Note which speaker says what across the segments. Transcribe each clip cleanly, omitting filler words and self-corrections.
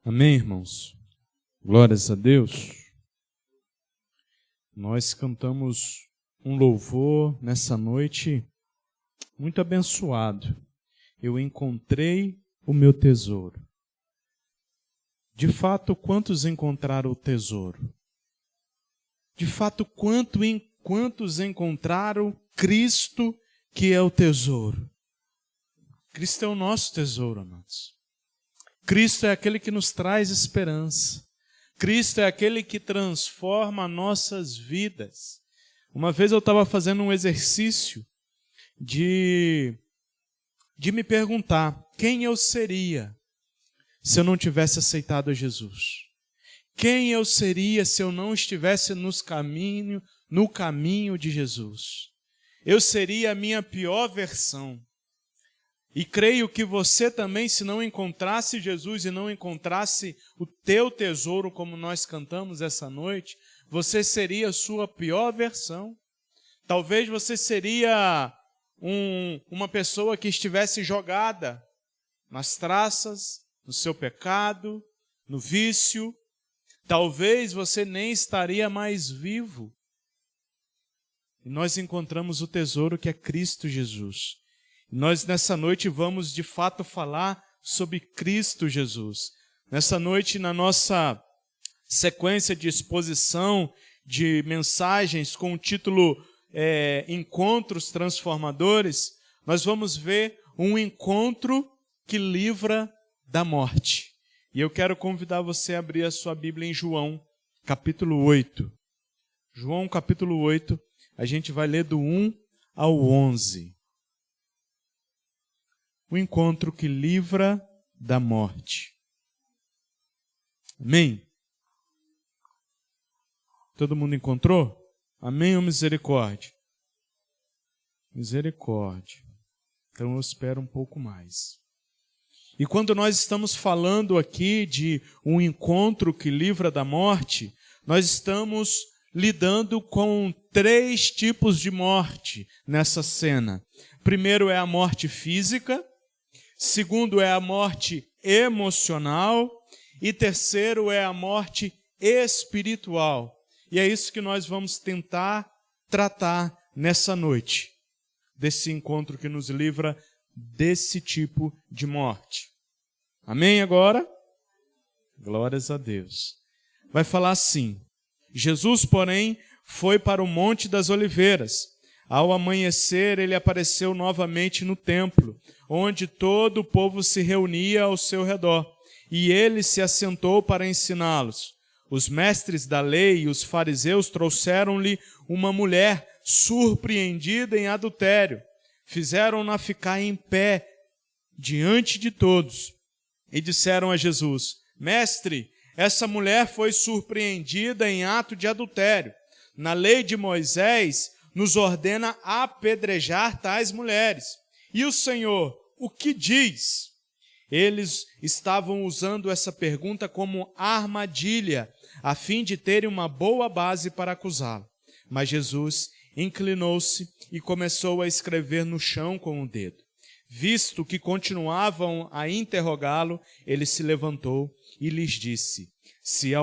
Speaker 1: Amém, irmãos? Glórias a Deus. Nós cantamos um louvor nessa noite muito abençoado. Eu encontrei o meu tesouro. De fato, quantos encontraram o tesouro? De fato, quantos encontraram Cristo, que é o tesouro? Cristo é o nosso tesouro, amados. Cristo é aquele que nos traz esperança. Cristo é aquele que transforma nossas vidas. Uma vez eu estava fazendo um exercício de me perguntar quem eu seria se eu não tivesse aceitado a Jesus. Quem eu seria se eu não estivesse no caminho de Jesus. Eu seria a minha pior versão. E creio que você também, se não encontrasse Jesus e não encontrasse o teu tesouro, como nós cantamos essa noite, você seria a sua pior versão. Talvez você seria uma pessoa que estivesse jogada nas traças, no seu pecado, no vício. Talvez você nem estaria mais vivo. E nós encontramos o tesouro que é Cristo Jesus. Nós nessa noite vamos de fato falar sobre Cristo Jesus. Nessa noite, na nossa sequência de exposição de mensagens com o título Encontros Transformadores, nós vamos ver um encontro que livra da morte. E eu quero convidar você a abrir a sua Bíblia em João, capítulo 8. João, capítulo 8, a gente vai ler do 1 ao 11. O encontro que livra da morte. Amém? Todo mundo encontrou? Amém ou misericórdia? Misericórdia. Então eu espero um pouco mais. E quando nós estamos falando aqui de um encontro que livra da morte, nós estamos lidando com 3 tipos de morte nessa cena. Primeiro é a morte física. Segundo é a morte emocional e terceiro é a morte espiritual. E é isso que nós vamos tentar tratar nessa noite, desse encontro que nos livra desse tipo de morte. Amém agora? Glórias a Deus. Vai falar assim: Jesus, porém, foi para o Monte das Oliveiras. Ao amanhecer, ele apareceu novamente no templo, onde todo o povo se reunia ao seu redor, e ele se assentou para ensiná-los. Os mestres da lei e os fariseus trouxeram-lhe uma mulher surpreendida em adultério. Fizeram-na ficar em pé diante de todos e disseram a Jesus: Mestre, essa mulher foi surpreendida em ato de adultério. Na lei de Moisés, nos ordena apedrejar tais mulheres. E o Senhor, o que diz? Eles estavam usando essa pergunta como armadilha, a fim de terem uma boa base para acusá-lo. Mas Jesus inclinou-se e começou a escrever no chão com o dedo. Visto que continuavam a interrogá-lo, ele se levantou e lhes disse: Se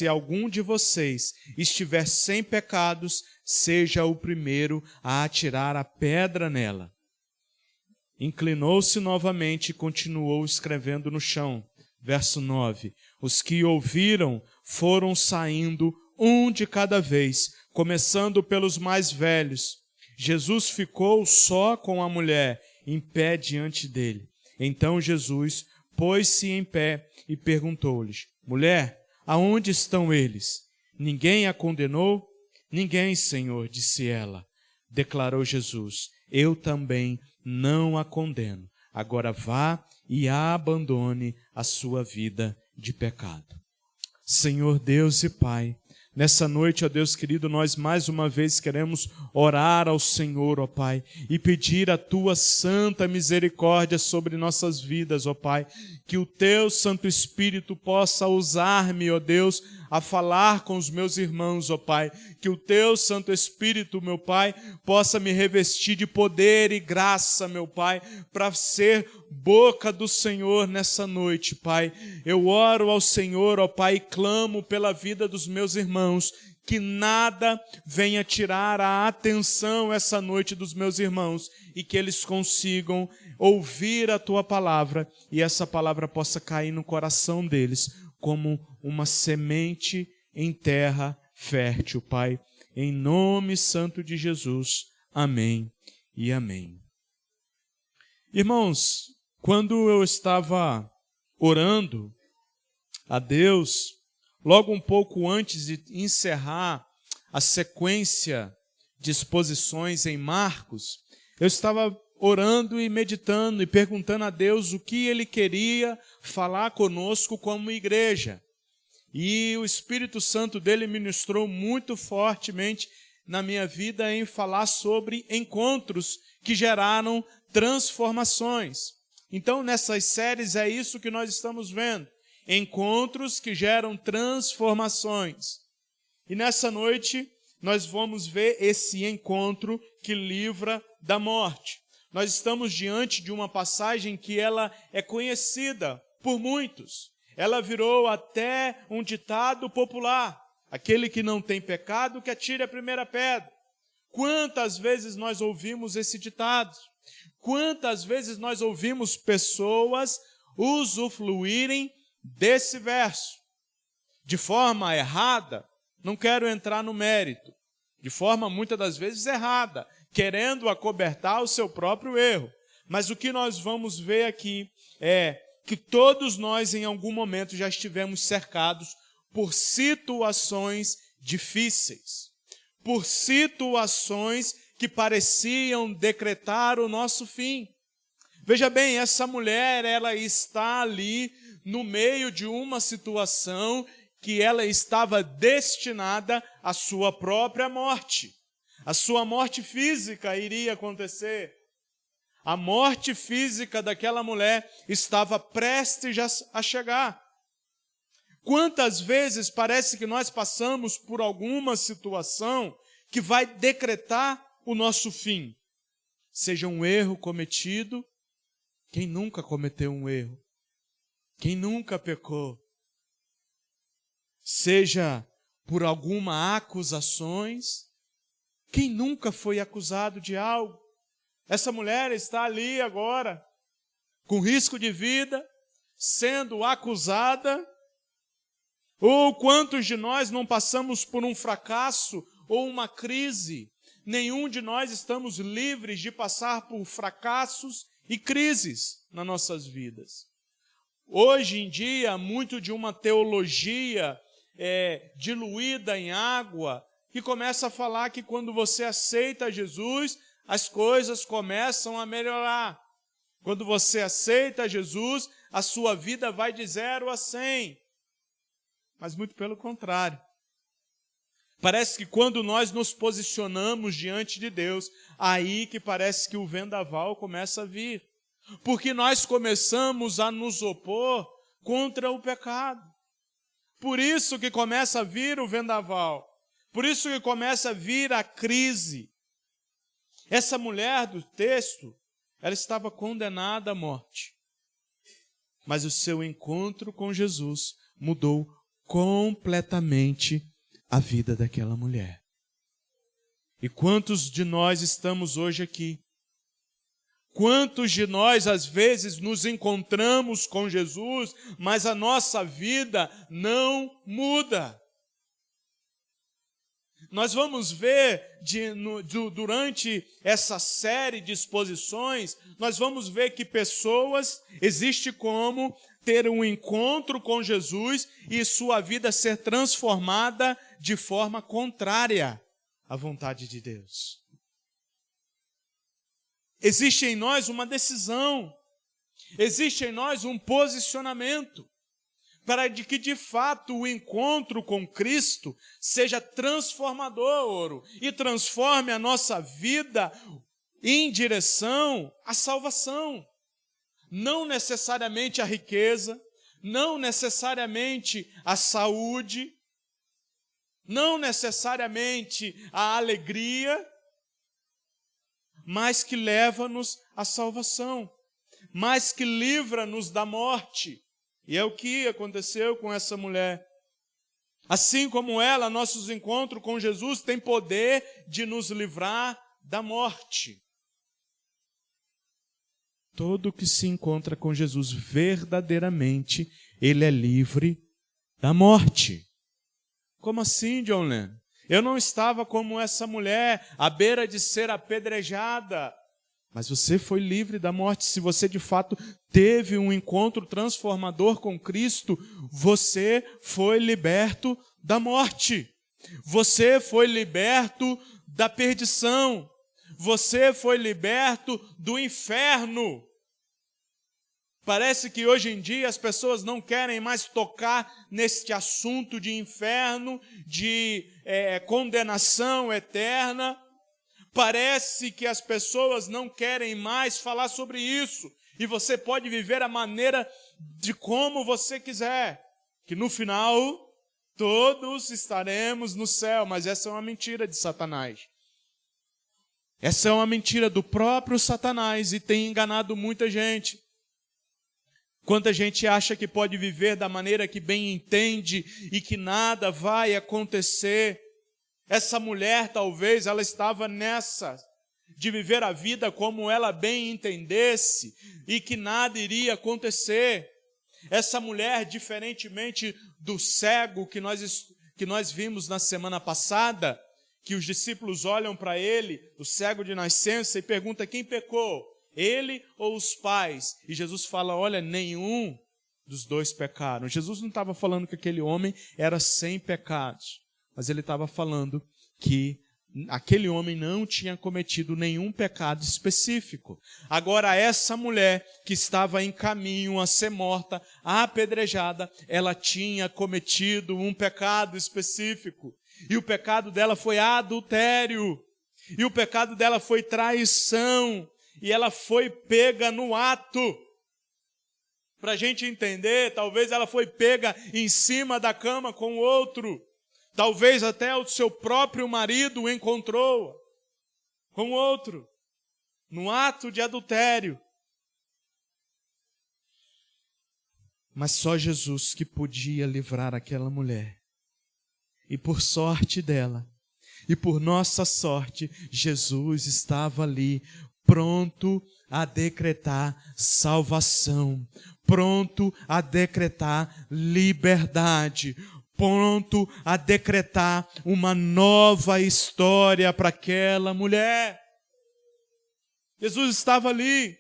Speaker 1: algum de vocês estiver sem pecados, seja o primeiro a atirar a pedra nela. Inclinou-se novamente e continuou escrevendo no chão. Verso 9. Os que ouviram foram saindo, um de cada vez, começando pelos mais velhos. Jesus ficou só com a mulher, em pé diante dele. Então Jesus pôs-se em pé e perguntou-lhes: Mulher, aonde estão eles? Ninguém a condenou? Ninguém, Senhor, disse ela. Declarou Jesus: Eu também não a condeno. Agora vá e abandone a sua vida de pecado. Senhor Deus e Pai, nessa noite, ó Deus querido, nós mais uma vez queremos orar ao Senhor, ó Pai, e pedir a Tua santa misericórdia sobre nossas vidas, ó Pai, que o Teu Santo Espírito possa usar-me, ó Deus, a falar com os meus irmãos, ó Pai. Que o Teu Santo Espírito, meu Pai, possa me revestir de poder e graça, meu Pai, para ser boca do Senhor nessa noite, Pai. Eu oro ao Senhor, ó Pai, e clamo pela vida dos meus irmãos, que nada venha tirar a atenção essa noite dos meus irmãos e que eles consigam ouvir a Tua palavra e essa palavra possa cair no coração deles como uma semente em terra fértil, Pai. Em nome santo de Jesus. Amém e amém. Irmãos, quando eu estava orando a Deus, logo um pouco antes de encerrar a sequência de exposições em Marcos, eu estava orando e meditando e perguntando a Deus o que Ele queria falar conosco como igreja. E o Espírito Santo dele ministrou muito fortemente na minha vida em falar sobre encontros que geraram transformações. Então, nessas séries é isso que nós estamos vendo. Encontros que geram transformações. E nessa noite, nós vamos ver esse encontro que livra da morte. Nós estamos diante de uma passagem que ela é conhecida por muitos. Ela virou até um ditado popular. Aquele que não tem pecado, que atire a primeira pedra. Quantas vezes nós ouvimos esse ditado? Quantas vezes nós ouvimos pessoas usufruírem desse verso, de forma errada? Não quero entrar no mérito, de forma muitas das vezes errada, querendo acobertar o seu próprio erro. Mas o que nós vamos ver aqui é que todos nós em algum momento já estivemos cercados por situações difíceis, por situações que pareciam decretar o nosso fim. Veja bem, essa mulher, ela está ali no meio de uma situação que ela estava destinada à sua própria morte. A sua morte física iria acontecer. A morte física daquela mulher estava prestes a chegar. Quantas vezes parece que nós passamos por alguma situação que vai decretar o nosso fim? Seja um erro cometido. Quem nunca cometeu um erro? Quem nunca pecou? Seja por alguma acusações. Quem nunca foi acusado de algo? Essa mulher está ali agora, com risco de vida, sendo acusada. Ou quantos de nós não passamos por um fracasso ou uma crise? Nenhum de nós estamos livres de passar por fracassos e crises nas nossas vidas. Hoje em dia, muito de uma teologia diluída em água, que começa a falar que quando você aceita Jesus, as coisas começam a melhorar. Quando você aceita Jesus, a sua vida vai de 0 a 100. Mas muito pelo contrário. Parece que quando nós nos posicionamos diante de Deus, aí que parece que o vendaval começa a vir. Porque nós começamos a nos opor contra o pecado. Por isso que começa a vir o vendaval. Por isso que começa a vir a crise. Essa mulher do texto, ela estava condenada à morte. Mas o seu encontro com Jesus mudou completamente a vida daquela mulher. E quantos de nós estamos hoje aqui? Quantos de nós, às vezes, nos encontramos com Jesus, mas a nossa vida não muda? Nós vamos ver, durante essa série de exposições, nós vamos ver que pessoas, existe como ter um encontro com Jesus e sua vida ser transformada de forma contrária à vontade de Deus. Existe em nós uma decisão, existe em nós um posicionamento, para que de fato o encontro com Cristo seja transformador e transforme a nossa vida em direção à salvação. Não necessariamente a riqueza, não necessariamente a saúde, não necessariamente a alegria, mas que leva-nos à salvação, mas que livra-nos da morte. E é o que aconteceu com essa mulher. Assim como ela, nossos encontros com Jesus têm poder de nos livrar da morte. Todo que se encontra com Jesus verdadeiramente, ele é livre da morte. Como assim, John Lennon? Eu não estava como essa mulher, à beira de ser apedrejada. Mas você foi livre da morte. Se você de fato teve um encontro transformador com Cristo, você foi liberto da morte. Você foi liberto da perdição. Você foi liberto do inferno. Parece que hoje em dia as pessoas não querem mais tocar neste assunto de inferno, de condenação eterna. Parece que as pessoas não querem mais falar sobre isso. E você pode viver a maneira de como você quiser. Que no final, todos estaremos no céu. Mas essa é uma mentira de Satanás. Essa é uma mentira do próprio Satanás e tem enganado muita gente. Quanta gente acha que pode viver da maneira que bem entende e que nada vai acontecer. Essa mulher, talvez, ela estava nessa, de viver a vida como ela bem entendesse e que nada iria acontecer. Essa mulher, diferentemente do cego que nós vimos na semana passada, que os discípulos olham para ele, o cego de nascença, e perguntam quem pecou, ele ou os pais? E Jesus fala, olha, nenhum dos dois pecaram. Jesus não estava falando que aquele homem era sem pecados, mas ele estava falando que aquele homem não tinha cometido nenhum pecado específico. Agora, essa mulher que estava em caminho a ser morta, apedrejada, ela tinha cometido um pecado específico. E o pecado dela foi adultério. E o pecado dela foi traição. E ela foi pega no ato. Para a gente entender, talvez ela foi pega em cima da cama com o outro. Talvez até o seu próprio marido o encontrou com outro, no ato de adultério. Mas só Jesus que podia livrar aquela mulher. E por sorte dela, e por nossa sorte, Jesus estava ali, pronto a decretar salvação, pronto a decretar liberdade, pronto a decretar uma nova história para aquela mulher. Jesus estava ali.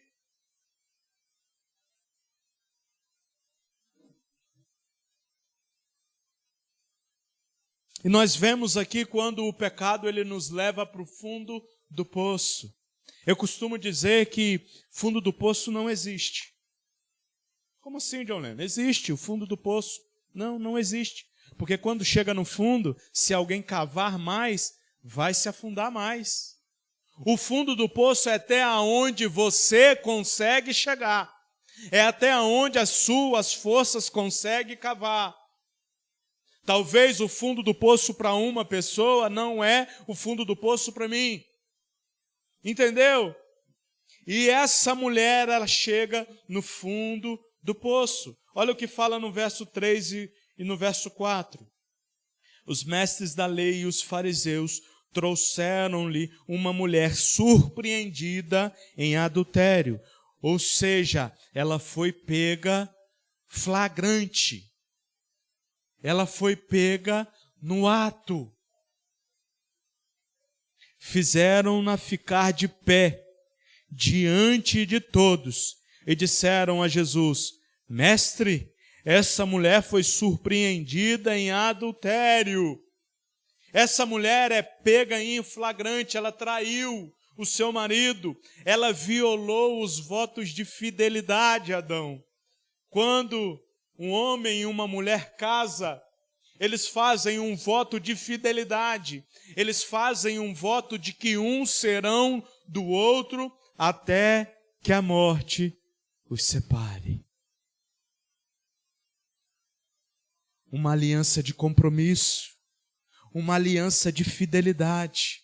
Speaker 1: E nós vemos aqui quando o pecado ele nos leva para o fundo do poço. Eu costumo dizer que fundo do poço não existe. Como assim, John Lennon? Existe o fundo do poço. Não existe. Porque quando chega no fundo, se alguém cavar mais, vai se afundar mais. O fundo do poço é até onde você consegue chegar. É até onde as suas forças conseguem cavar. Talvez o fundo do poço para uma pessoa não é o fundo do poço para mim. Entendeu? E essa mulher, ela chega no fundo do poço. Olha o que fala no verso 3 e no verso 4. Os mestres da lei e os fariseus trouxeram-lhe uma mulher surpreendida em adultério. Ou seja, ela foi pega flagrante. Ela foi pega no ato. Fizeram-na ficar de pé diante de todos e disseram a Jesus: Mestre, essa mulher foi surpreendida em adultério. Essa mulher é pega em flagrante, ela traiu o seu marido, ela violou os votos de fidelidade, Adão. Quando um homem e uma mulher casam, eles fazem um voto de fidelidade, eles fazem um voto de que uns serão do outro até que a morte os separe. Uma aliança de compromisso, uma aliança de fidelidade.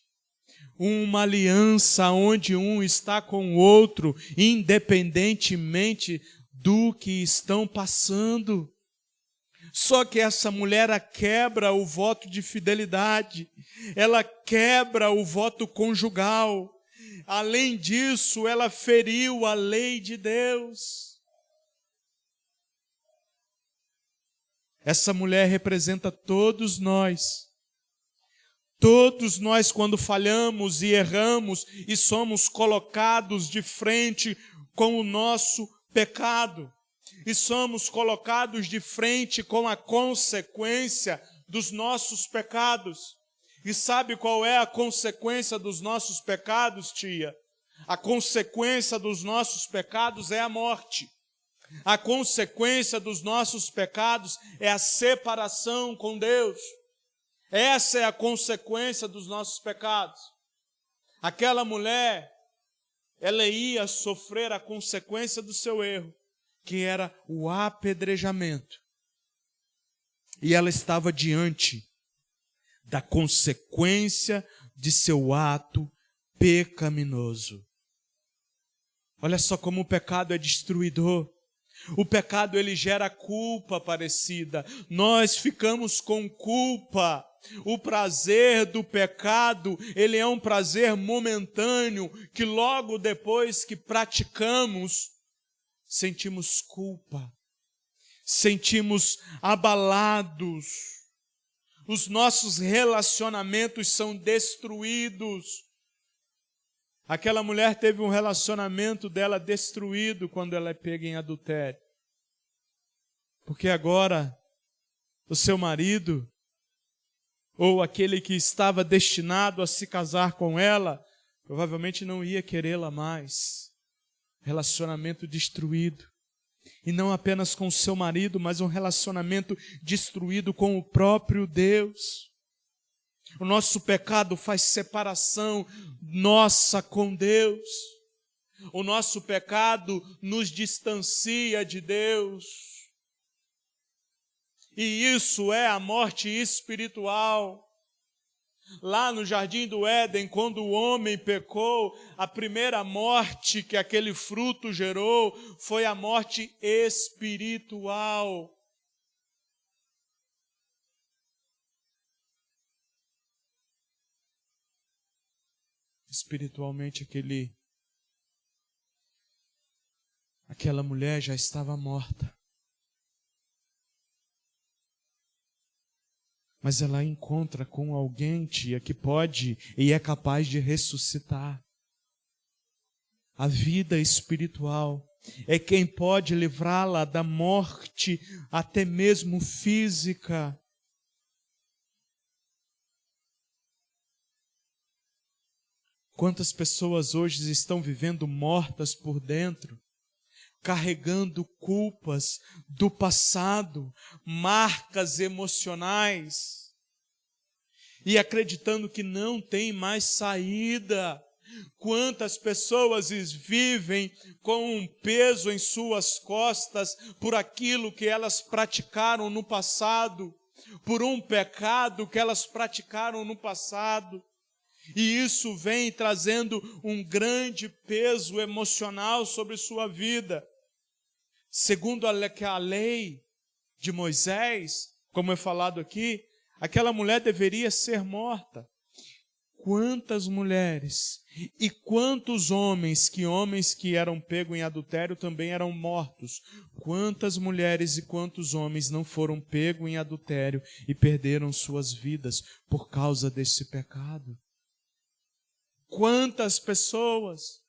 Speaker 1: Uma aliança onde um está com o outro, independentemente do que estão passando. Só que essa mulher quebra o voto de fidelidade, ela quebra o voto conjugal. Além disso, ela feriu a lei de Deus. Essa mulher representa todos nós. Todos nós, quando falhamos e erramos e somos colocados de frente com o nosso pecado, e somos colocados de frente com a consequência dos nossos pecados. E sabe qual é a consequência dos nossos pecados, tia? A consequência dos nossos pecados é a morte. A consequência dos nossos pecados é a separação com Deus. Essa é a consequência dos nossos pecados. Aquela mulher, ela ia sofrer a consequência do seu erro, que era o apedrejamento. E ela estava diante da consequência de seu ato pecaminoso. Olha só como o pecado é destruidor. O pecado, ele gera culpa parecida. Nós ficamos com culpa. O prazer do pecado, ele é um prazer momentâneo, que logo depois que praticamos, sentimos culpa, sentimos abalados, os nossos relacionamentos são destruídos. Aquela mulher teve um relacionamento dela destruído quando ela é pega em adultério. Porque agora o seu marido, ou aquele que estava destinado a se casar com ela, provavelmente não ia querê-la mais. Relacionamento destruído. E não apenas com o seu marido, mas um relacionamento destruído com o próprio Deus. O nosso pecado faz separação nossa com Deus. O nosso pecado nos distancia de Deus. E isso é a morte espiritual. Lá no Jardim do Éden, quando o homem pecou, a primeira morte que aquele fruto gerou foi a morte espiritual. Espiritualmente, aquela mulher já estava morta. Mas ela encontra com alguém, tia, que pode e é capaz de ressuscitar. A vida espiritual é quem pode livrá-la da morte, até mesmo física. Quantas pessoas hoje estão vivendo mortas por dentro, carregando culpas do passado, marcas emocionais, e acreditando que não tem mais saída. Quantas pessoas vivem com um peso em suas costas por aquilo que elas praticaram no passado, por um pecado que elas praticaram no passado. E isso vem trazendo um grande peso emocional sobre sua vida. Segundo a lei de Moisés, como é falado aqui, aquela mulher deveria ser morta. Quantas mulheres e quantos homens que eram pegos em adultério também eram mortos. Quantas mulheres e quantos homens não foram pegos em adultério e perderam suas vidas por causa desse pecado? Quantas pessoas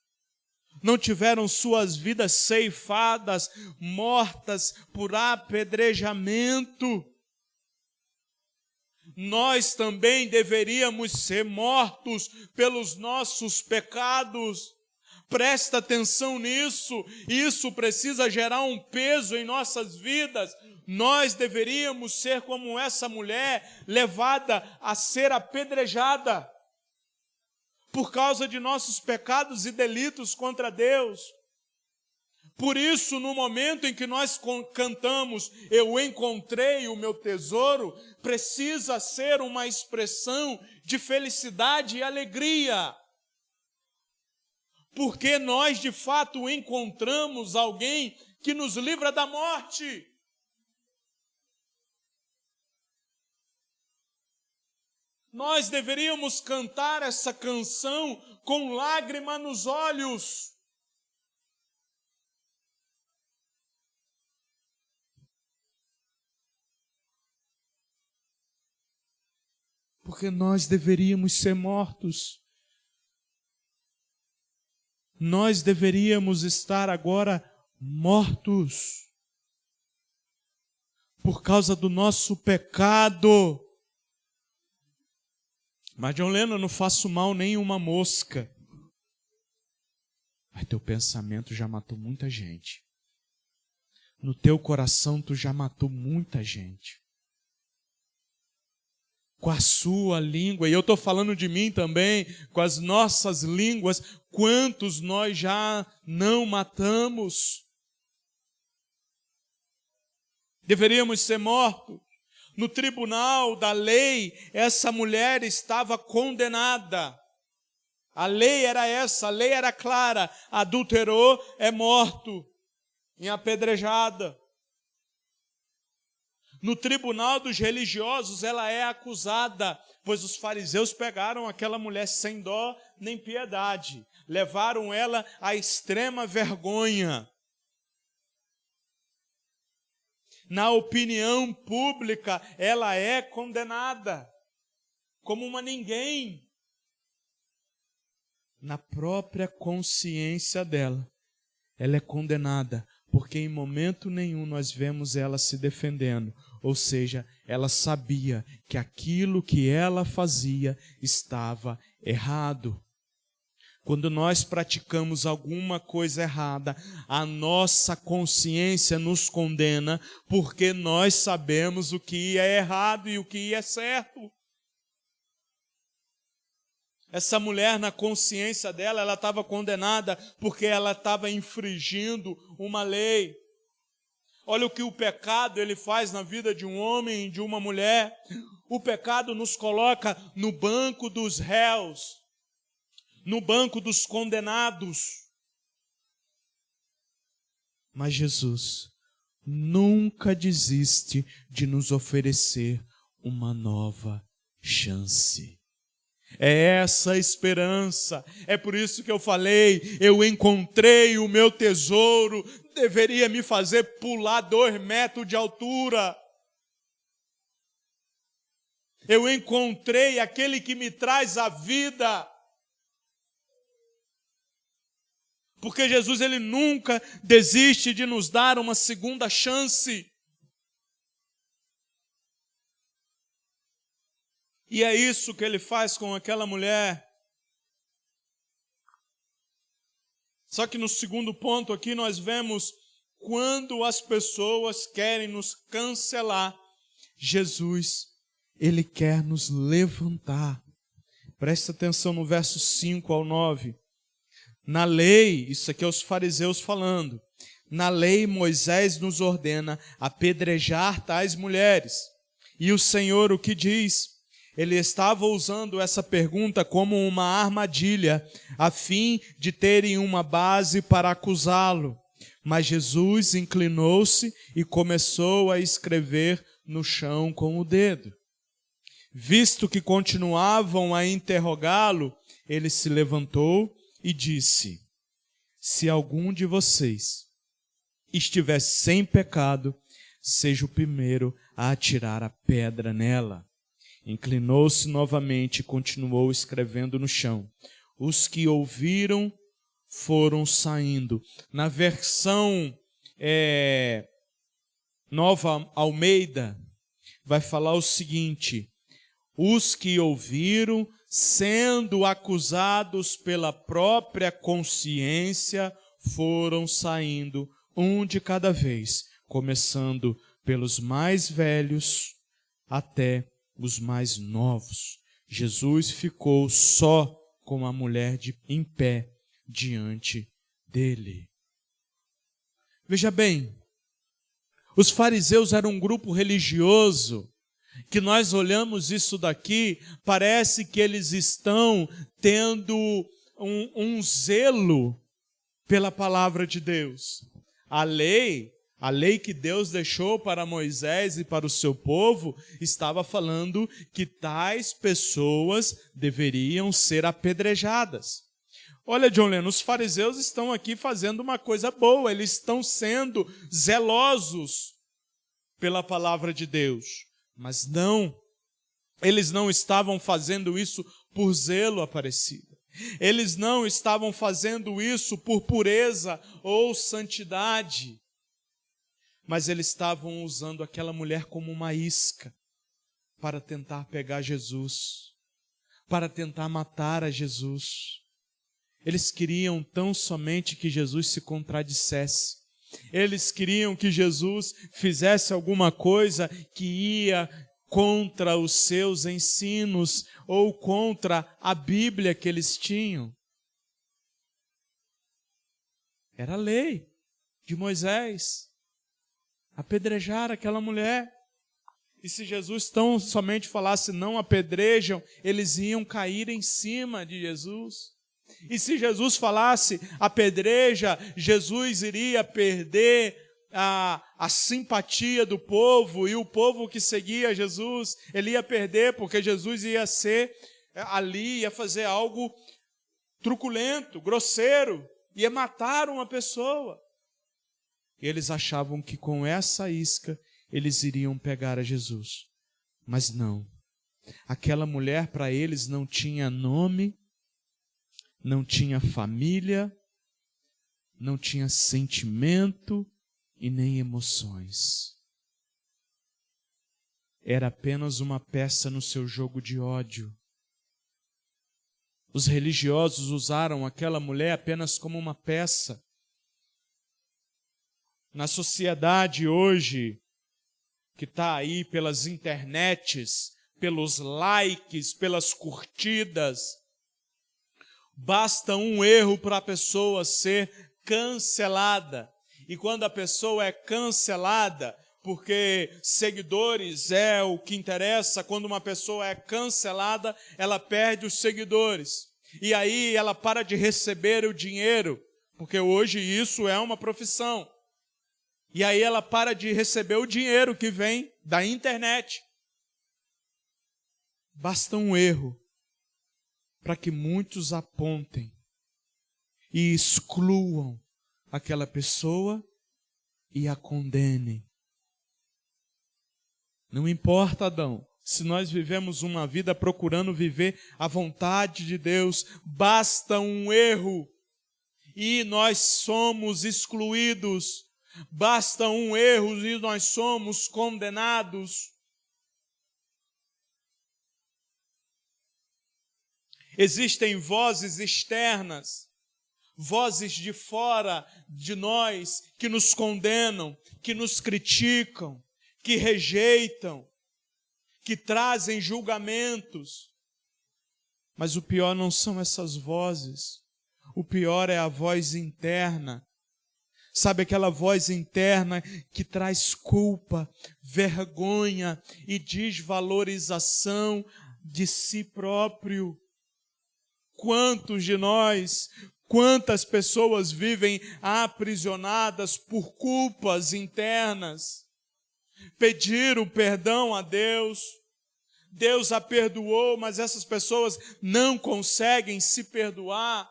Speaker 1: não tiveram suas vidas ceifadas, mortas por apedrejamento? Nós também deveríamos ser mortos pelos nossos pecados. Presta atenção nisso. Isso precisa gerar um peso em nossas vidas. Nós deveríamos ser como essa mulher, levada a ser apedrejada por causa de nossos pecados e delitos contra Deus. Por isso, no momento em que nós cantamos, eu encontrei o meu tesouro, precisa ser uma expressão de felicidade e alegria. Porque nós, de fato, encontramos alguém que nos livra da morte. Nós deveríamos cantar essa canção com lágrima nos olhos. Porque nós deveríamos ser mortos. Nós deveríamos estar agora mortos. Por causa do nosso pecado. Mas, John Lennon, eu não faço mal nem uma mosca. Mas teu pensamento já matou muita gente. No teu coração tu já matou muita gente. Com a sua língua, e eu estou falando de mim também, com as nossas línguas, quantos nós já não matamos? Deveríamos ser mortos. No tribunal da lei, essa mulher estava condenada. A lei era essa, a lei era clara. Adulterou, é morto, em apedrejada. No tribunal dos religiosos, ela é acusada, pois os fariseus pegaram aquela mulher sem dó nem piedade. Levaram ela à extrema vergonha. Na opinião pública, ela é condenada como uma ninguém. Na própria consciência dela, ela é condenada, porque em momento nenhum nós vemos ela se defendendo. Ou seja, ela sabia que aquilo que ela fazia estava errado. Quando nós praticamos alguma coisa errada, a nossa consciência nos condena, porque nós sabemos o que é errado e o que é certo. Essa mulher, na consciência dela, ela estava condenada porque ela estava infringindo uma lei. Olha o que o pecado ele faz na vida de um homem e de uma mulher. O pecado nos coloca no banco dos réus, no banco dos condenados. Mas Jesus nunca desiste de nos oferecer uma nova chance. É essa a esperança. É por isso que eu falei, eu encontrei o meu tesouro, deveria me fazer pular 2 metros de altura. Eu encontrei aquele que me traz a vida. Porque Jesus, ele nunca desiste de nos dar uma segunda chance. E é isso que ele faz com aquela mulher. Só que no segundo ponto aqui nós vemos quando as pessoas querem nos cancelar, Jesus, ele quer nos levantar. Presta atenção no verso 5 ao 9. Na lei, isso aqui é os fariseus falando, na lei Moisés nos ordena apedrejar tais mulheres. E o Senhor o que diz? Ele estava usando essa pergunta como uma armadilha, a fim de terem uma base para acusá-lo. Mas Jesus inclinou-se e começou a escrever no chão com o dedo. Visto que continuavam a interrogá-lo, ele se levantou e disse: se algum de vocês estiver sem pecado, seja o primeiro a atirar a pedra nela. Inclinou-se novamente e continuou escrevendo no chão. Os que ouviram foram saindo. Na versão Nova Almeida, vai falar o seguinte: os que ouviram, sendo acusados pela própria consciência, foram saindo, um de cada vez, começando pelos mais velhos até os mais novos. Jesus ficou só com a mulher em pé diante dele. Veja bem, os fariseus eram um grupo religioso que nós olhamos isso daqui, parece que eles estão tendo um zelo pela palavra de Deus. A lei que Deus deixou para Moisés e para o seu povo, estava falando que tais pessoas deveriam ser apedrejadas. Olha, John Lennon, os fariseus estão aqui fazendo uma coisa boa, eles estão sendo zelosos pela palavra de Deus. Mas não, eles não estavam fazendo isso por zelo, Aparecida. Eles não estavam fazendo isso por pureza ou santidade. Mas eles estavam usando aquela mulher como uma isca para tentar pegar Jesus, para tentar matar a Jesus. Eles queriam tão somente que Jesus se contradissesse. Eles queriam que Jesus fizesse alguma coisa que ia contra os seus ensinos ou contra a Bíblia que eles tinham. Era a lei de Moisés, apedrejar aquela mulher. E se Jesus tão somente falasse não apedrejam, eles iam cair em cima de Jesus. E se Jesus falasse apedreja, Jesus iria perder a simpatia do povo, e o povo que seguia Jesus, ele ia perder, porque Jesus ia ser ali, ia fazer algo truculento, grosseiro, ia matar uma pessoa. E eles achavam que com essa isca eles iriam pegar a Jesus. Mas não. Aquela mulher para eles não tinha nome, não tinha família, não tinha sentimento e nem emoções. Era apenas uma peça no seu jogo de ódio. Os religiosos usaram aquela mulher apenas como uma peça. Na sociedade hoje, que está aí pelas internets, pelos likes, pelas curtidas, basta um erro para a pessoa ser cancelada. E quando a pessoa é cancelada, porque seguidores é o que interessa, quando uma pessoa é cancelada, ela perde os seguidores. E aí ela para de receber o dinheiro, porque hoje isso é uma profissão. E aí ela para de receber o dinheiro que vem da internet. Basta um erro para que muitos apontem e excluam aquela pessoa e a condenem. Não importa, Adão, se nós vivemos uma vida procurando viver a vontade de Deus, basta um erro e nós somos excluídos. Basta um erro e nós somos condenados. Existem vozes externas, vozes de fora de nós que nos condenam, que nos criticam, que rejeitam, que trazem julgamentos. Mas o pior não são essas vozes. O pior é a voz interna. Sabe aquela voz interna que traz culpa, vergonha e desvalorização de si próprio? Quantos de nós, quantas pessoas vivem aprisionadas por culpas internas? Pediram perdão a Deus, Deus a perdoou, mas essas pessoas não conseguem se perdoar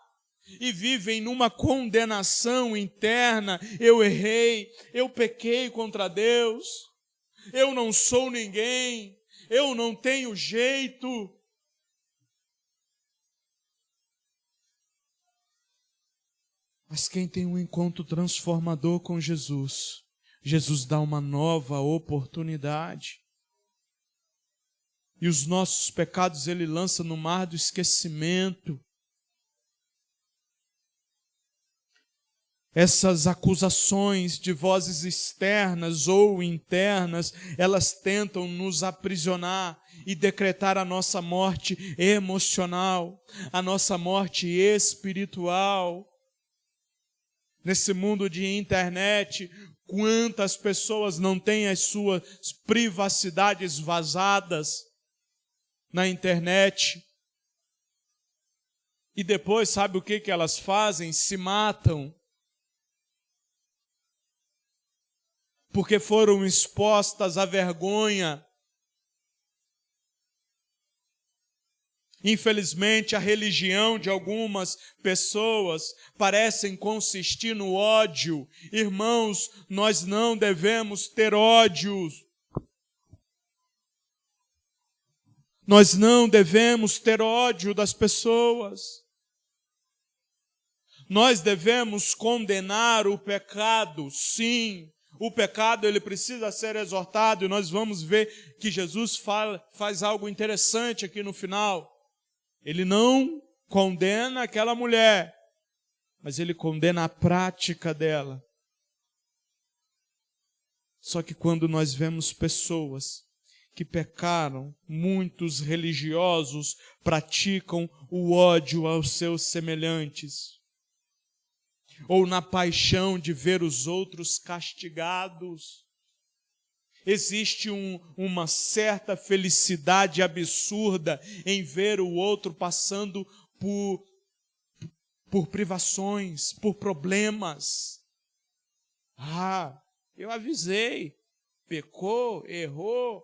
Speaker 1: e vivem numa condenação interna. Eu errei, eu pequei contra Deus, eu não sou ninguém, eu não tenho jeito. Mas quem tem um encontro transformador com Jesus, Jesus dá uma nova oportunidade. E os nossos pecados Ele lança no mar do esquecimento. Essas acusações de vozes externas ou internas, elas tentam nos aprisionar e decretar a nossa morte emocional, a nossa morte espiritual. Nesse mundo de internet, quantas pessoas não têm as suas privacidades vazadas na internet? E depois, sabe o que elas fazem? Se matam. Porque foram expostas à vergonha. Infelizmente, a religião de algumas pessoas parece consistir no ódio. Irmãos, nós não devemos ter ódio. Nós não devemos ter ódio das pessoas. Nós devemos condenar o pecado, sim. O pecado, ele precisa ser exortado, e nós vamos ver que Jesus faz algo interessante aqui no final. Ele não condena aquela mulher, mas ele condena a prática dela. Só que quando nós vemos pessoas que pecaram, muitos religiosos praticam o ódio aos seus semelhantes, ou na paixão de ver os outros castigados. Existe uma certa felicidade absurda em ver o outro passando por privações, por problemas. Eu avisei, pecou, errou,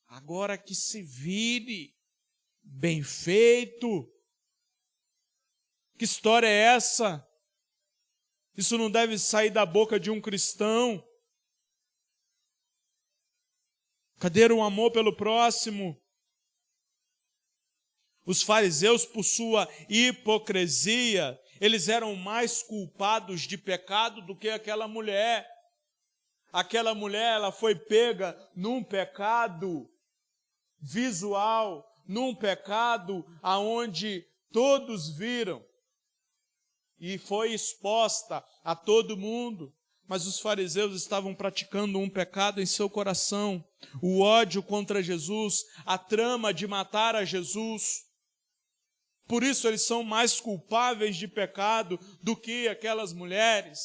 Speaker 1: agora que se vire, bem feito. Que história é essa? Isso não deve sair da boca de um cristão. Cadê o amor pelo próximo? Os fariseus, por sua hipocrisia, eles eram mais culpados de pecado do que aquela mulher. Aquela mulher, ela foi pega num pecado visual, num pecado aonde todos viram, e foi exposta a todo mundo. Mas os fariseus estavam praticando um pecado em seu coração, o ódio contra Jesus, a trama de matar a Jesus. Por isso eles são mais culpáveis de pecado do que aquelas mulheres.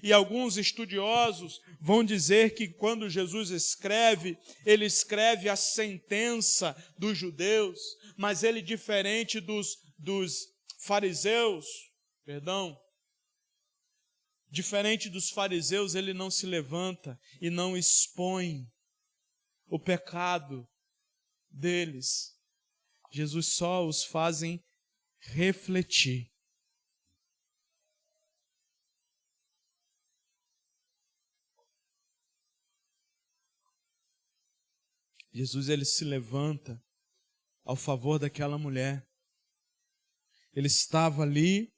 Speaker 1: E alguns estudiosos vão dizer que quando Jesus escreve, ele escreve a sentença dos judeus, mas ele, diferente dos fariseus, diferente dos fariseus, ele não se levanta e não expõe o pecado deles. Jesus só os faz refletir. Jesus, ele se levanta ao favor daquela mulher. Ele estava ali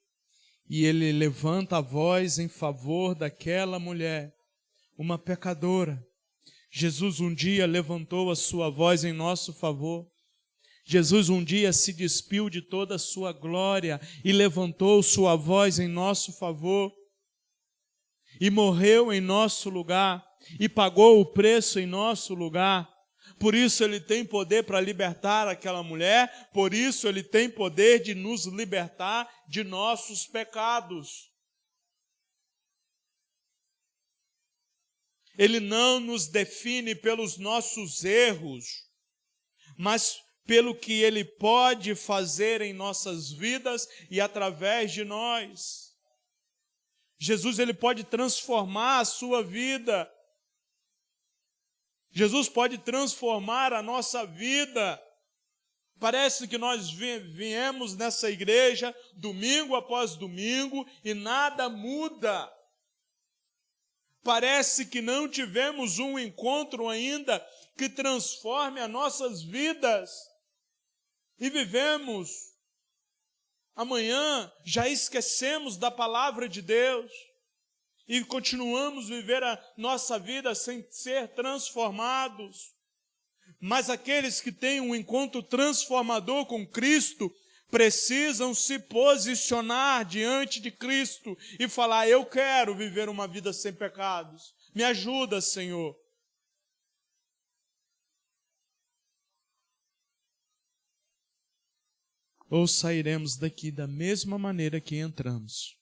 Speaker 1: e ele levanta a voz em favor daquela mulher, uma pecadora. Jesus um dia levantou a sua voz em nosso favor. Jesus um dia se despiu de toda a sua glória e levantou sua voz em nosso favor. E morreu em nosso lugar e pagou o preço em nosso lugar. Por isso ele tem poder para libertar aquela mulher, por isso ele tem poder de nos libertar de nossos pecados. Ele não nos define pelos nossos erros, mas pelo que ele pode fazer em nossas vidas e através de nós. Jesus, ele pode transformar a sua vida. Jesus pode transformar a nossa vida. Parece que nós viemos nessa igreja domingo após domingo e nada muda. Parece que não tivemos um encontro ainda que transforme as nossas vidas. E vivemos. Amanhã já esquecemos da palavra de Deus. E continuamos a viver a nossa vida sem ser transformados. Mas aqueles que têm um encontro transformador com Cristo precisam se posicionar diante de Cristo e falar: eu quero viver uma vida sem pecados. Me ajuda, Senhor. Ou sairemos daqui da mesma maneira que entramos.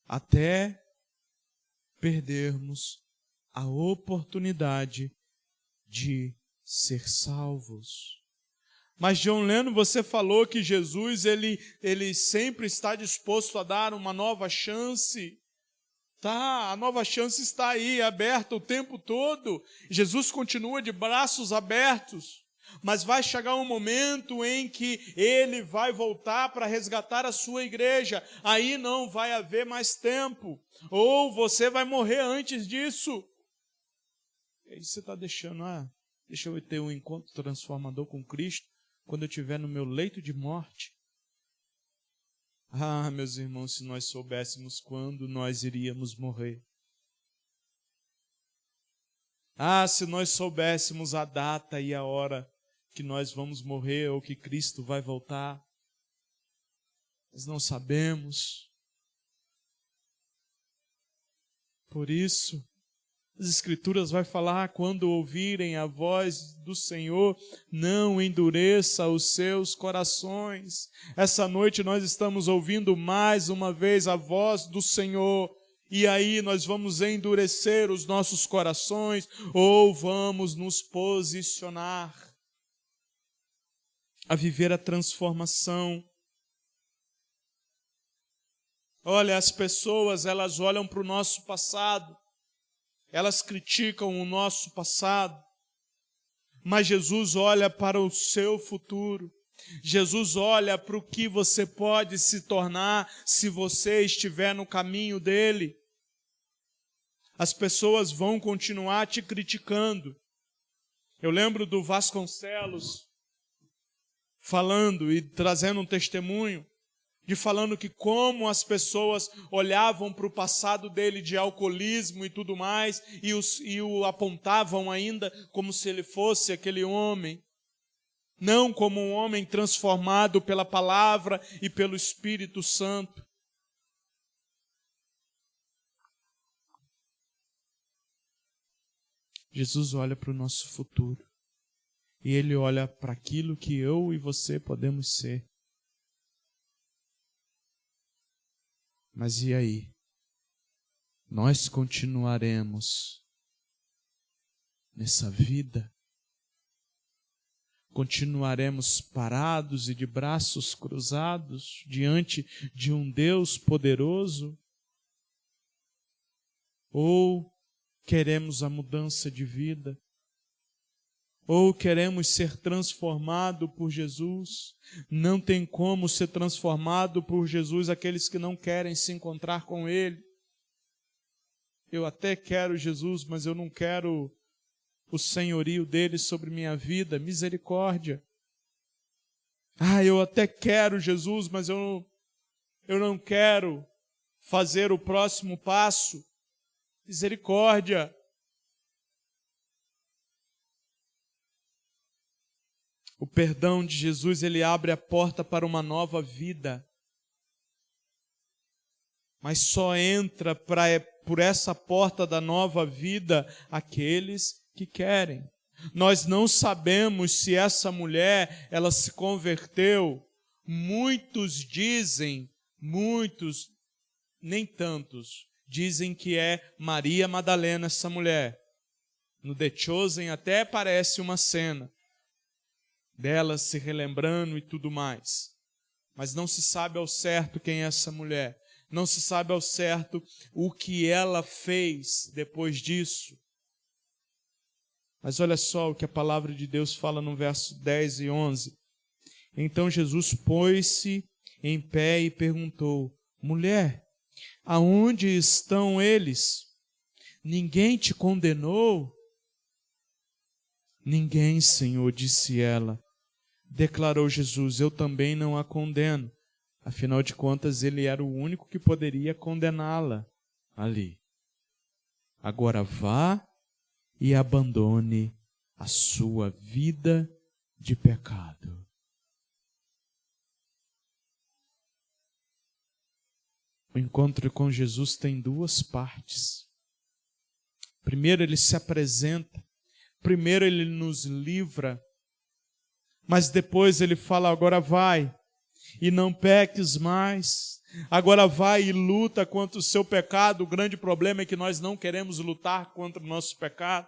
Speaker 1: até perdermos a oportunidade de ser salvos. Mas, John Lennon, você falou que Jesus, ele sempre está disposto a dar uma nova chance. Tá, a nova chance está aí, aberta o tempo todo. Jesus continua de braços abertos. Mas vai chegar um momento em que Ele vai voltar para resgatar a sua igreja. Aí não vai haver mais tempo. Ou você vai morrer antes disso. E aí você está deixando, deixa eu ter um encontro transformador com Cristo quando eu estiver no meu leito de morte. Meus irmãos, se nós soubéssemos quando nós iríamos morrer. Se nós soubéssemos a data e a hora que nós vamos morrer ou que Cristo vai voltar. Nós não sabemos. Por isso, as Escrituras vai falar, quando ouvirem a voz do Senhor, não endureça os seus corações. Essa noite nós estamos ouvindo mais uma vez a voz do Senhor. E aí nós vamos endurecer os nossos corações ou vamos nos posicionar a viver a transformação. Olha, as pessoas, elas olham para o nosso passado, elas criticam o nosso passado, mas Jesus olha para o seu futuro. Jesus olha para o que você pode se tornar se você estiver no caminho dele. As pessoas vão continuar te criticando. Eu lembro do Vasconcelos falando e trazendo um testemunho, de falando que como as pessoas olhavam para o passado dele de alcoolismo e tudo mais, e o apontavam ainda como se ele fosse aquele homem, não como um homem transformado pela palavra e pelo Espírito Santo. Jesus olha para o nosso futuro. E Ele olha para aquilo que eu e você podemos ser. Mas e aí? Nós continuaremos nessa vida? Continuaremos parados e de braços cruzados diante de um Deus poderoso? Ou queremos a mudança de vida? Ou queremos ser transformados por Jesus? Não tem como ser transformado por Jesus aqueles que não querem se encontrar com Ele. Eu até quero Jesus, mas eu não quero o senhorio dele sobre minha vida. Misericórdia. Eu até quero Jesus, mas eu não quero fazer o próximo passo. Misericórdia. O perdão de Jesus, ele abre a porta para uma nova vida. Mas só entra por essa porta da nova vida aqueles que querem. Nós não sabemos se essa mulher, ela se converteu. Muitos dizem, nem tantos, dizem que é Maria Madalena essa mulher. No The Chosen até aparece uma cena dela se relembrando e tudo mais. Mas não se sabe ao certo quem é essa mulher. Não se sabe ao certo o que ela fez depois disso. Mas olha só o que a palavra de Deus fala no verso 10 e 11. Então Jesus pôs-se em pé e perguntou: mulher, aonde estão eles? Ninguém te condenou? Ninguém, Senhor, disse ela. Declarou Jesus: eu também não a condeno. Afinal de contas, ele era o único que poderia condená-la ali. Agora vá e abandone a sua vida de pecado. O encontro com Jesus tem duas partes. Primeiro, ele se apresenta. Primeiro, ele nos livra. Mas depois ele fala: agora vai e não peques mais. Agora vai e luta contra o seu pecado. O grande problema é que nós não queremos lutar contra o nosso pecado.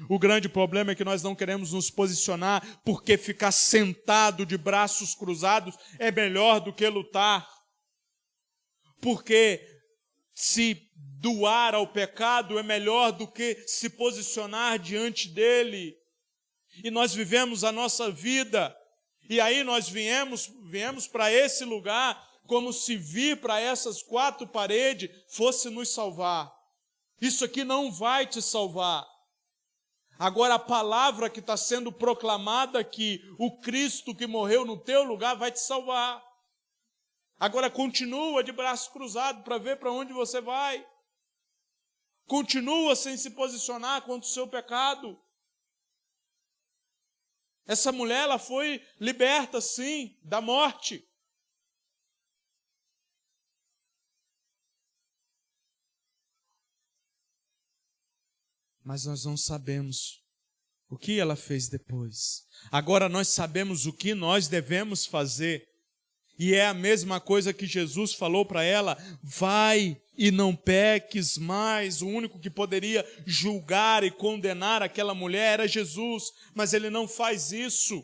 Speaker 1: O grande problema é que nós não queremos nos posicionar, porque ficar sentado de braços cruzados é melhor do que lutar. Porque se doar ao pecado é melhor do que se posicionar diante dele. E nós vivemos a nossa vida, e aí nós viemos para esse lugar como se vir para essas quatro paredes fosse nos salvar. Isso aqui não vai te salvar. Agora a palavra que está sendo proclamada aqui, o Cristo que morreu no teu lugar vai te salvar. Agora continua de braço cruzado para ver para onde você vai. Continua sem se posicionar contra o seu pecado. Essa mulher, ela foi liberta, sim, da morte. Mas nós não sabemos o que ela fez depois. Agora nós sabemos o que nós devemos fazer. E é a mesma coisa que Jesus falou para ela: vai e não peques mais. O único que poderia julgar e condenar aquela mulher era Jesus, mas ele não faz isso.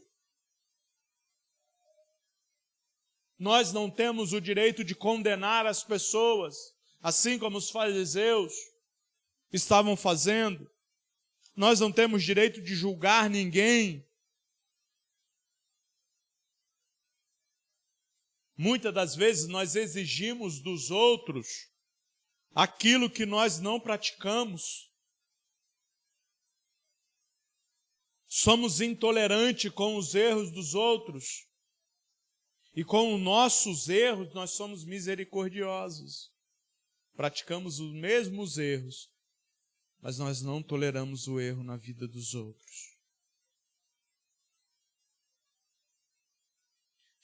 Speaker 1: Nós não temos o direito de condenar as pessoas, assim como os fariseus estavam fazendo. Nós não temos direito de julgar ninguém. Muitas das vezes nós exigimos dos outros aquilo que nós não praticamos. Somos intolerantes com os erros dos outros. E com os nossos erros nós somos misericordiosos. Praticamos os mesmos erros, mas nós não toleramos o erro na vida dos outros.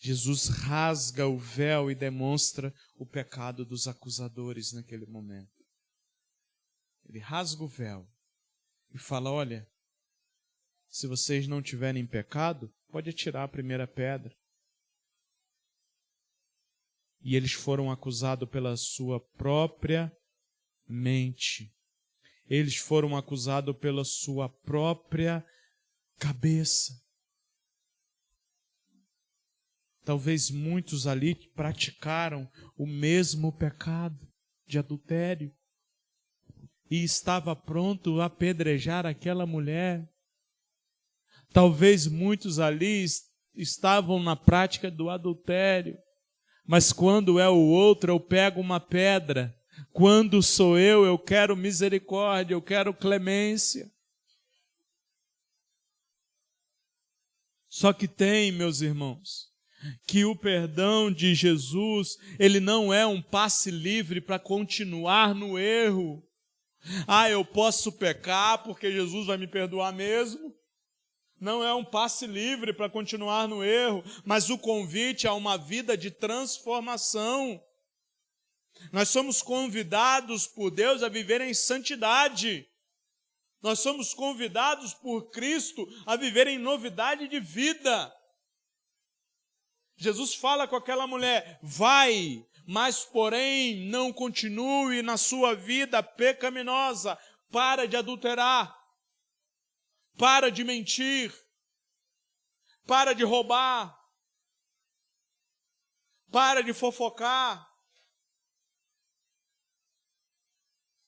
Speaker 1: Jesus rasga o véu e demonstra o pecado dos acusadores naquele momento. Ele rasga o véu e fala: olha, se vocês não tiverem pecado, pode atirar a primeira pedra. E eles foram acusados pela sua própria mente. Eles foram acusados pela sua própria cabeça. Talvez muitos ali praticaram o mesmo pecado de adultério e estava pronto a apedrejar aquela mulher. Talvez muitos ali estavam na prática do adultério, mas quando é o outro, eu pego uma pedra. Quando sou eu quero misericórdia, eu quero clemência. Só que tem, meus irmãos, que o perdão de Jesus, ele não é um passe livre para continuar no erro. Eu posso pecar porque Jesus vai me perdoar mesmo. Não é um passe livre para continuar no erro, mas o convite a uma vida de transformação. Nós somos convidados por Deus a viver em santidade. Nós somos convidados por Cristo a viver em novidade de vida. Jesus fala com aquela mulher: vai, mas porém não continue na sua vida pecaminosa. Para de adulterar. Para de mentir. Para de roubar. Para de fofocar.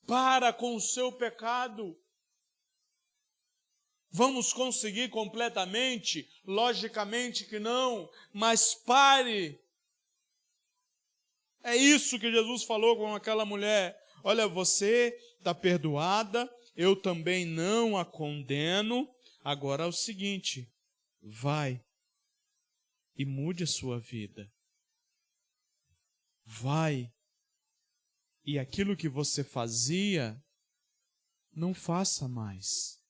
Speaker 1: Para com o seu pecado. Vamos conseguir completamente? Logicamente que não, mas pare. É isso que Jesus falou com aquela mulher. Olha, você está perdoada, eu também não a condeno. Agora é o seguinte: vai e mude a sua vida. Vai e aquilo que você fazia, não faça mais.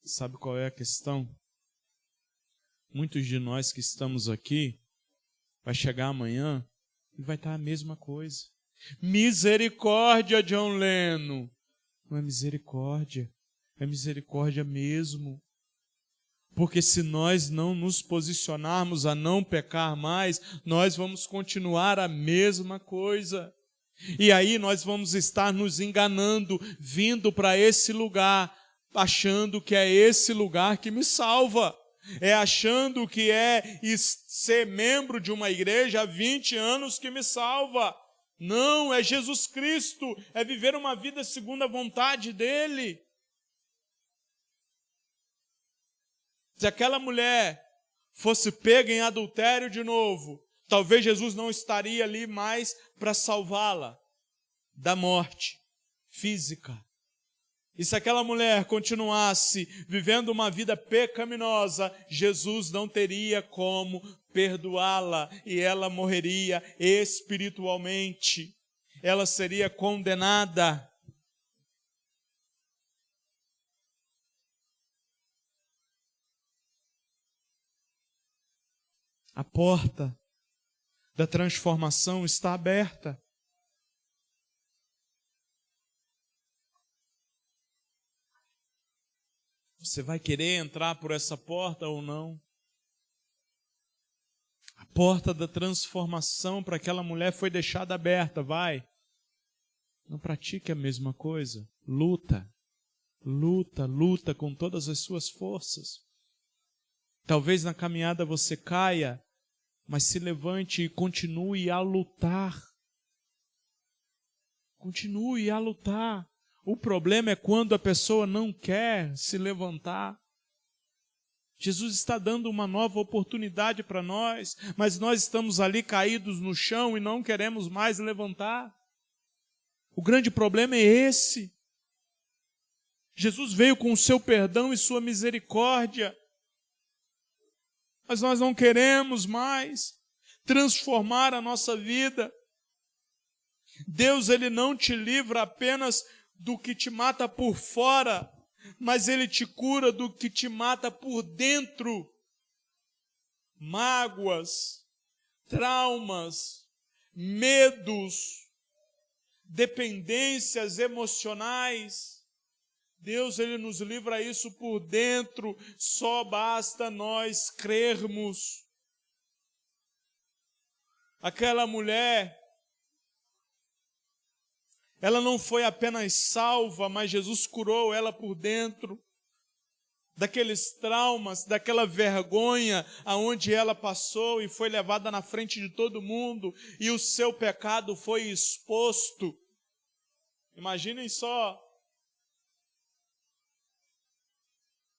Speaker 1: Sabe qual é a questão? Muitos de nós que estamos aqui, vai chegar amanhã e vai estar a mesma coisa. Misericórdia, John Lennon. Não é misericórdia, é misericórdia mesmo. Porque se nós não nos posicionarmos a não pecar mais, nós vamos continuar a mesma coisa. E aí nós vamos estar nos enganando, vindo para esse lugar, achando que é esse lugar que me salva. Achando que é ser membro de uma igreja há 20 anos que me salva. Não, é Jesus Cristo, é viver uma vida segundo a vontade dEle. Se aquela mulher fosse pega em adultério de novo, talvez Jesus não estaria ali mais para salvá-la da morte física. E se aquela mulher continuasse vivendo uma vida pecaminosa, Jesus não teria como perdoá-la e ela morreria espiritualmente. Ela seria condenada. A porta da transformação está aberta. Você vai querer entrar por essa porta ou não? A porta da transformação para aquela mulher foi deixada aberta, vai. Não pratique a mesma coisa. Luta com todas as suas forças. Talvez na caminhada você caia, mas se levante e continue a lutar. Continue a lutar. O problema é quando a pessoa não quer se levantar. Jesus está dando uma nova oportunidade para nós, mas nós estamos ali caídos no chão e não queremos mais levantar. O grande problema é esse. Jesus veio com o seu perdão e sua misericórdia, mas nós não queremos mais transformar a nossa vida. Deus, Ele não te livra apenas do que te mata por fora, mas Ele te cura do que te mata por dentro. Mágoas, traumas, medos, dependências emocionais. Deus, Ele nos livra isso por dentro, só basta nós crermos. Aquela mulher, ela não foi apenas salva, mas Jesus curou ela por dentro, daqueles traumas, daquela vergonha aonde ela passou e foi levada na frente de todo mundo, e o seu pecado foi exposto. Imaginem só,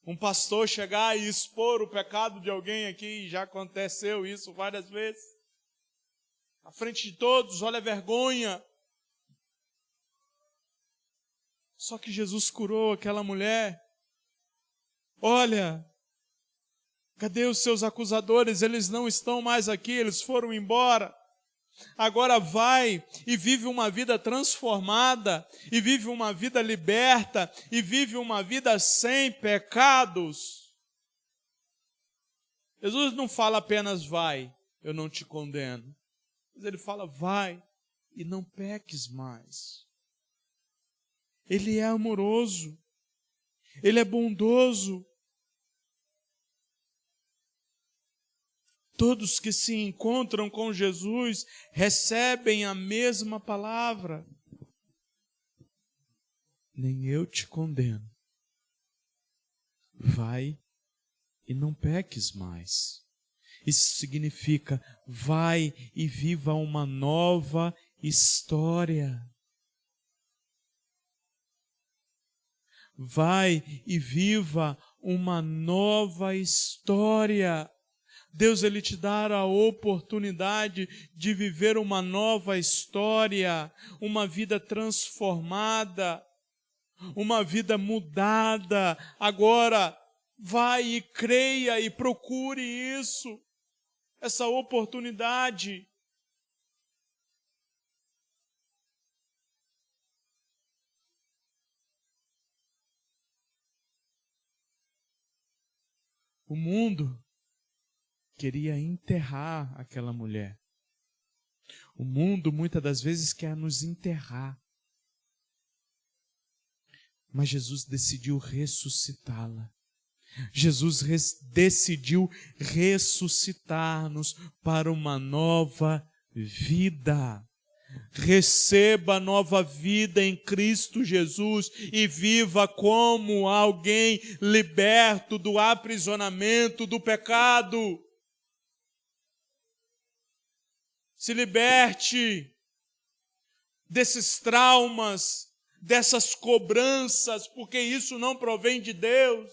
Speaker 1: um pastor chegar e expor o pecado de alguém aqui, já aconteceu isso várias vezes, à frente de todos, olha a vergonha. Só que Jesus curou aquela mulher. Olha, cadê os seus acusadores? Eles não estão mais aqui, eles foram embora. Agora vai e vive uma vida transformada, e vive uma vida liberta, e vive uma vida sem pecados. Jesus não fala apenas vai, eu não te condeno. Mas Ele fala vai e não peques mais. Ele é amoroso, Ele é bondoso. Todos que se encontram com Jesus recebem a mesma palavra. Nem eu te condeno. Vai e não peques mais. Isso significa, vai e viva uma nova história. Vai e viva uma nova história. Deus, Ele te dá a oportunidade de viver uma nova história, uma vida transformada, uma vida mudada. Agora, vai e creia e procure isso, essa oportunidade. O mundo queria enterrar aquela mulher. O mundo muitas das vezes quer nos enterrar. Mas Jesus decidiu ressuscitá-la. Jesus decidiu ressuscitar-nos para uma nova vida. Receba nova vida em Cristo Jesus e viva como alguém liberto do aprisionamento do pecado. Se liberte desses traumas, dessas cobranças, porque isso não provém de Deus.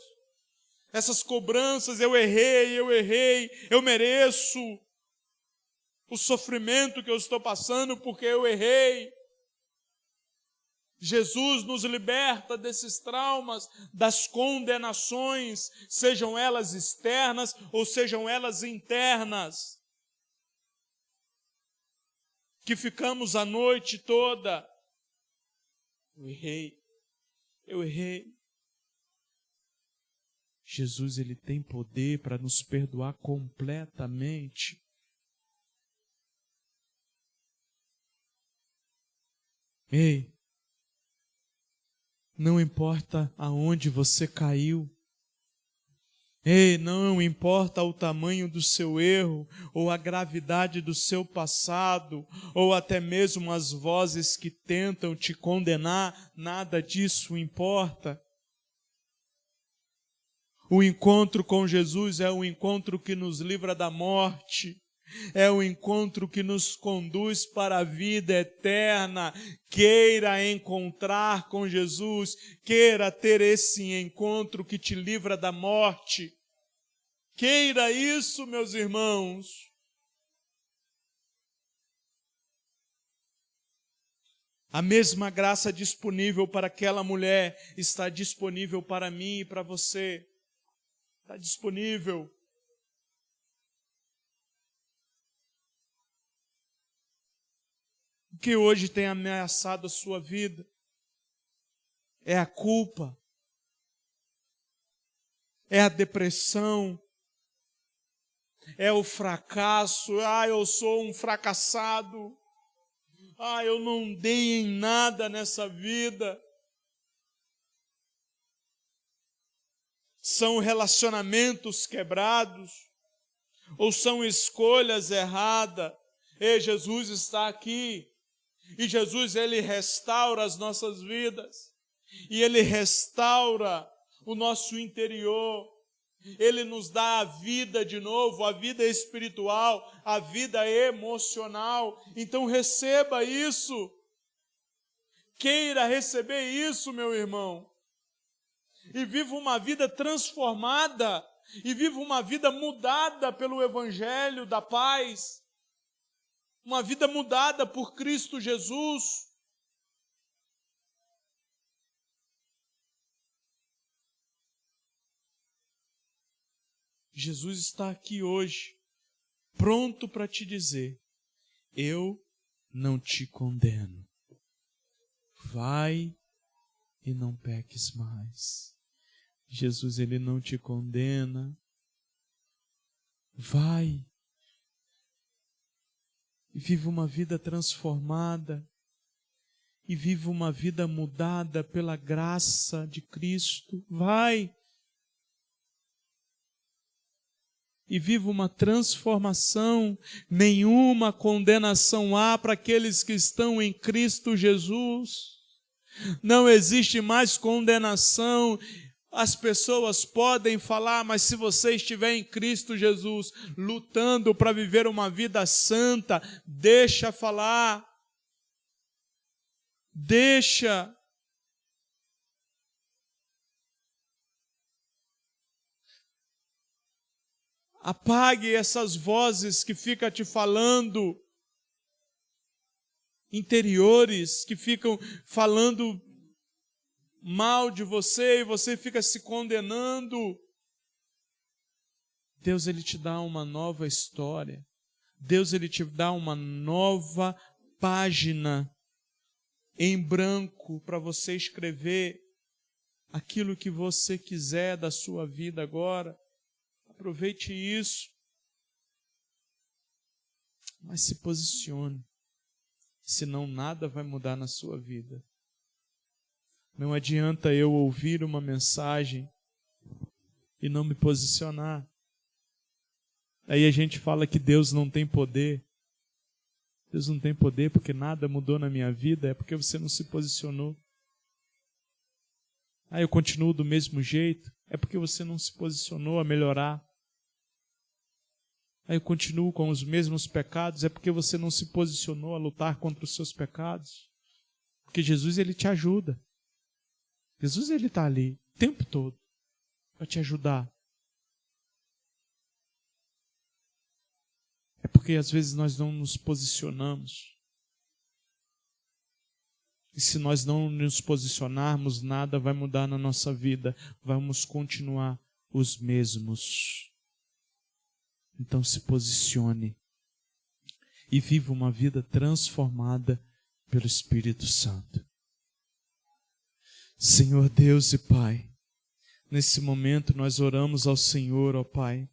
Speaker 1: Essas cobranças, eu errei, eu mereço o sofrimento que eu estou passando porque eu errei. Jesus nos liberta desses traumas, das condenações, sejam elas externas ou sejam elas internas, que ficamos a noite toda. Eu errei. Jesus, ele tem poder para nos perdoar completamente. Ei, não importa aonde você caiu. Ei, não importa o tamanho do seu erro, ou a gravidade do seu passado, ou até mesmo as vozes que tentam te condenar, nada disso importa. O encontro com Jesus é o encontro que nos livra da morte, é o encontro que nos conduz para a vida eterna. Queira encontrar com Jesus, queira ter esse encontro que te livra da morte. Queira isso, meus irmãos. A mesma graça disponível para aquela mulher está disponível para mim e para você. Está disponível. O que hoje tem ameaçado a sua vida é a culpa, é a depressão, é o fracasso. Eu sou um fracassado. Eu não dei em nada nessa vida. São relacionamentos quebrados, ou são escolhas erradas. E Jesus está aqui, e Jesus, ele restaura as nossas vidas, e ele restaura o nosso interior, ele nos dá a vida de novo, a vida espiritual, a vida emocional. Então receba isso, queira receber isso, meu irmão. E viva uma vida transformada, e viva uma vida mudada pelo Evangelho da paz, uma vida mudada por Cristo Jesus. Jesus está aqui hoje, pronto para te dizer: eu não te condeno. Vai e não peques mais. Jesus, ele não te condena. Vai e viva uma vida transformada, e viva uma vida mudada pela graça de Cristo. Vai e viva uma transformação. Nenhuma condenação há para aqueles que estão em Cristo Jesus. Não existe mais condenação. As pessoas podem falar, mas se você estiver em Cristo Jesus, lutando para viver uma vida santa, deixa falar. Deixa. Apague essas vozes que ficam te falando, interiores, que ficam falando mal de você e você fica se condenando. Deus, ele te dá uma nova história. Deus, ele te dá uma nova página em branco para você escrever aquilo que você quiser da sua vida agora. Aproveite isso. Mas se posicione, senão nada vai mudar na sua vida. Não adianta eu ouvir uma mensagem e não me posicionar. Aí a gente fala que Deus não tem poder. Deus não tem poder porque nada mudou na minha vida, é porque você não se posicionou. Aí eu continuo do mesmo jeito, é porque você não se posicionou a melhorar. Aí eu continuo com os mesmos pecados, é porque você não se posicionou a lutar contra os seus pecados. Porque Jesus, ele te ajuda. Jesus, ele está ali o tempo todo para te ajudar. É porque às vezes nós não nos posicionamos. E se nós não nos posicionarmos, nada vai mudar na nossa vida. Vamos continuar os mesmos. Então se posicione e viva uma vida transformada pelo Espírito Santo. Senhor Deus e Pai, nesse momento nós oramos ao Senhor, ó Pai,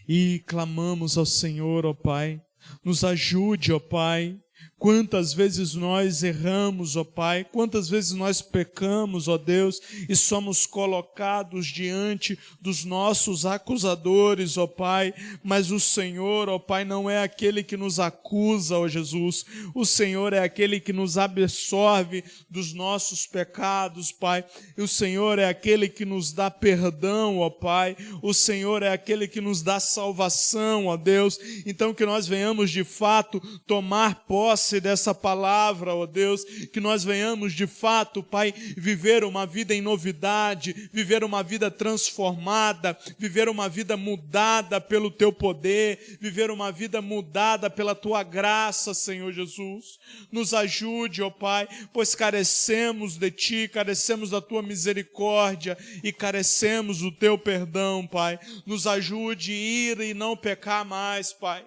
Speaker 1: e clamamos ao Senhor, ó Pai, nos ajude, ó Pai. Quantas vezes nós erramos, ó Pai, quantas vezes nós pecamos, ó Deus, e somos colocados diante dos nossos acusadores, ó Pai, mas o Senhor, ó Pai, não é aquele que nos acusa, ó Jesus, o Senhor é aquele que nos absolve dos nossos pecados, Pai, e o Senhor é aquele que nos dá perdão, ó Pai, o Senhor é aquele que nos dá salvação, ó Deus, então que nós venhamos de fato tomar posse dessa palavra, ó Deus, que nós venhamos de fato, Pai, viver uma vida em novidade, viver uma vida transformada, viver uma vida mudada pelo Teu poder, viver uma vida mudada pela Tua graça, Senhor Jesus. Nos ajude, ó Pai, pois carecemos de Ti, carecemos da Tua misericórdia e carecemos do Teu perdão, Pai. Nos ajude a ir e não pecar mais, Pai.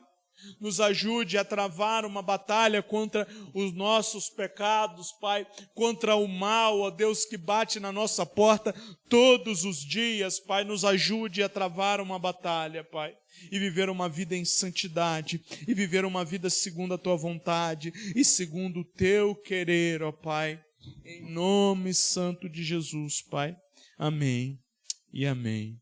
Speaker 1: Nos ajude a travar uma batalha contra os nossos pecados, Pai, contra o mal, ó Deus, que bate na nossa porta todos os dias, Pai. Nos ajude a travar uma batalha, Pai, e viver uma vida em santidade, e viver uma vida segundo a Tua vontade e segundo o Teu querer, ó Pai. Em nome santo de Jesus, Pai. Amém e amém.